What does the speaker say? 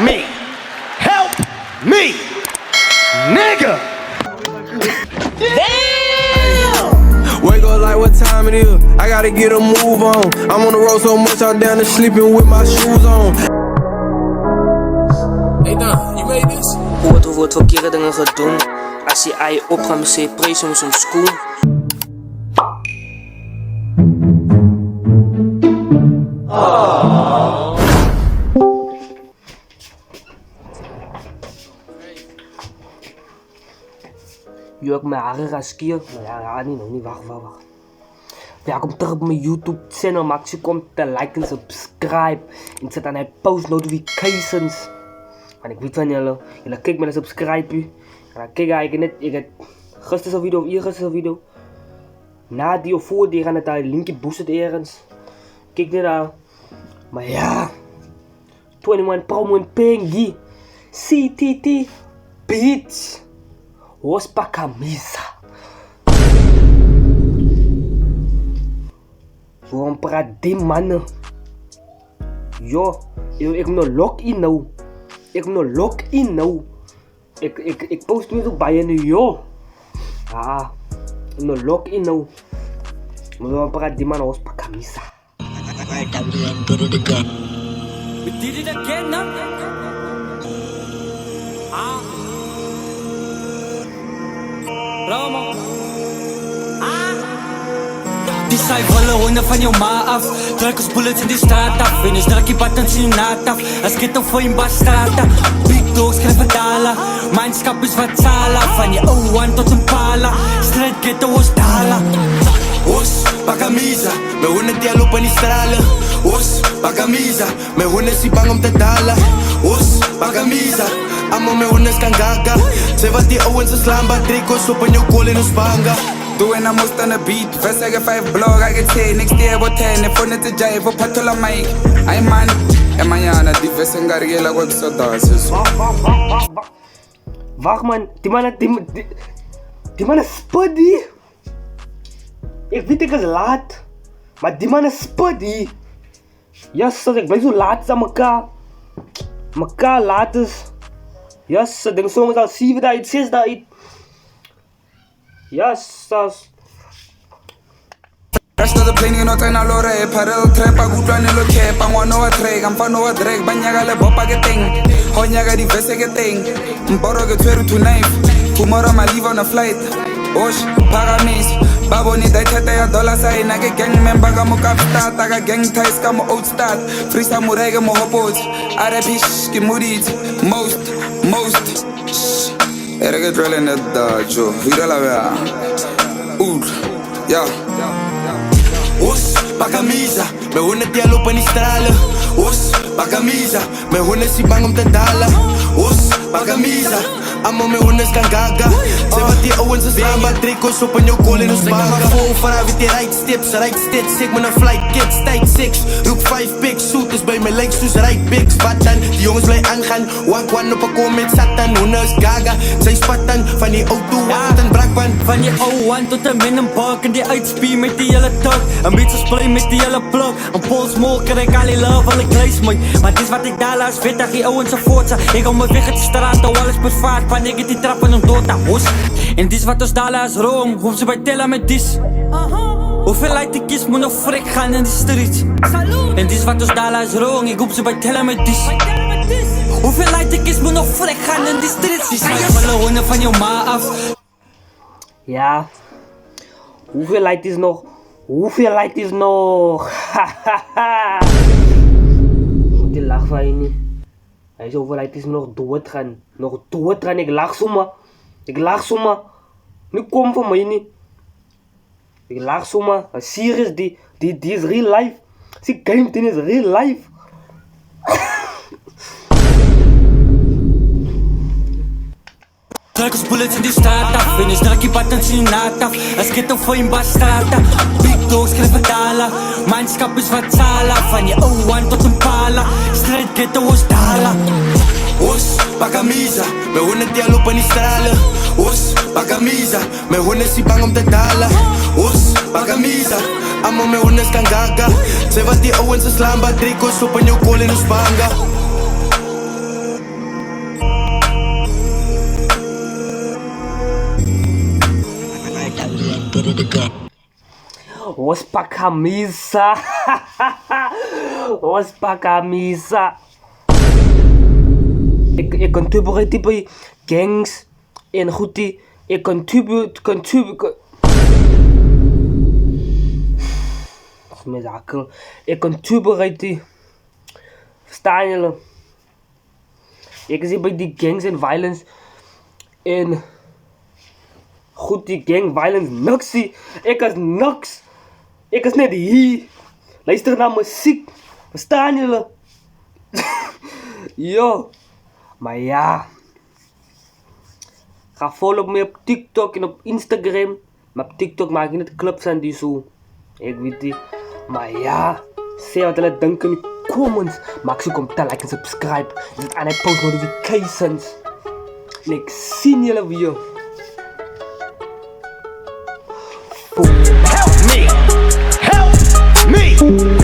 me. Help me, nigga. Wake up like what time it is. I gotta get a move on. I'm on the road so much I'm down to sleeping with my shoes on. Hey Don, you made this? Hoeveel wordt verkeerde dingen gedaan als je aan je opgaan met zijn prijs om zo'n schoen? Je ook mijn haren raskeer. Maar ja, niet, wacht. Welkom terug op mijn YouTube channel, maak je komt te liken en subscribe. En zet aan die post notifications. Want ik weet van jullie kijken met een subscribe. En dan kijk ik net, gisteren video of eergisteren video. Na die of voor die gaan het daar linkje boosten ergens. Kijk net aan. Maar ja. 21 promo en pengi. CTT. Bitch. Hospa camisa. Waarom praat die mannen? Yo, ik moet login nou. Ik post weer zo bij je nu, yo. Ik moet login nou. Maar waarom praat die mannen hospa camisa? We did it again, no? Ramo. Die saai willen honden van jou ma af. Druk ons bullets in die straat af. En is druk die buttons in die naad af. As get op voor in Bastrata. Big dogs krijgen dala. Mindskap is wat zala. Van je O1 tot een pala. Strijd ghetto was dala. Os, pa camisa, me honden die lopen die stralen. Os, pa camisa, me honden si bang om te dalen. Os, pa camisa, amo me honden kan gaga. Zeg wat die owens is slaan, maar drikos op en jou kool in ons banga. Doing the most on the beat. First I get 5 blog, I get 10. Next day I got 10. If on it to jive, for patola mic. I man, Emayana, die verse en Gariela wat zo dansen. Wacht man, die man is spuddy. Ik weet ik is laat. Maar die man is spuddy. Yes, ik blijf zo laat aan elkaar laat is. Yes, ik denk soms al 7 dagen, 6 dagen. Yes, sas. Rest of the plane no train alore. Parel trepa gutwane lo kepa. Ngwano wa trek, amfano wa drag. Banyaga le bopa ke ting. Honyaga di vese ke ting. Mboro ke tweru to knife. Tomorrow I leave on a flight. Osh, pagamis. Babo ni dai tete ya dollar sign. Nage gang member ka mo kapsta. Taga gang ties ka mo old start. Free samurai ka mo hopos. Arabish ki murid. Most. Erge drilling the dajo. Vira la vea. Ja. Os, pa camisa, me honden die lopen die stralen. Os, pa camisa, me honden si bang om te dalen. Os, pa camisa, amo me honden kan gaga. Zeg wat die owens is slaan, maar drikos op en jou kool in ons banga. Zeg maar vol vanaf met die right steps. Ik met een flight kids, tijd 6. Roep 5 pics, shooters bij mijn legs, dus right bigs. Wat dan? Die jongens blij aangaan. One op een kom met satan, honden is gaga. Zij spatten van die auto, wat een brakpan. Van je O1 tot een Minenburg. En die uitspie met die hele tuk. Een beetje spray met die hele plug. Een polsmoker, ik al die love, alle kleis mooi. Maar dit is wat ik daar laat weet, dat je Owens en voortza. Ik hou me weg uit de straat, al alles per vaart. Van ik die trappen en dood naar hos. En dit is wat ons daar laat room. Hoef ze bij tellen met dis. Hoeveel light ik is, moet nog frik gaan in de street. En dit is wat ons daar laat room. Ik hoef ze bij tellen met dis. Hoeveel light ik is, moet nog frik gaan in de street. Die zijn willen honden van jou ma af. Ja. Hoeveel light is nog? Moet die lach van je niet. Hij is hoeveel light is nog doodgaan. Ik lach zomaar. Nu kom van mij niet. Ik lach zomaar. Serious, die is real life. Die game is real life. Druk ons bullets in die straat af. En is druk die buttons in die naad af. As get op voor in Bastrata. Big dogs krijgen dala. Mindskap is wat zala. Van je O1 tot een pala. Strijd ghetto was dala. Os, pa camisa, me honden die lopen die stralen. Os, pa camisa, me honden si bang om te dalen. Os, pa camisa, amo me honden kan gaga. Zeg wat die owens is slaan, maar drikos op en jou kool in ons banga. Wasiphakamisa. Wasiphakamisa. Ik contribueer bij gangs en goed die. Ik contribueer. Ik contribueer die. Verstaan jullie? Ik zie bij die gangs en violence. En goed die gang violence niks zie. Ik is niks. Ik is net hier. Luister naar muziek. Verstaan jullie? Yo. Maar ja. Ga volg me op TikTok en op Instagram. Maar op TikTok maak ik net clips en die zo. Ik weet die. Maar ja. Zeg wat jullie denken in de comments. Maak zoek om te like en subscribe. Zet aan de post notifications. En ik zie jullie weer. Help me! Help me!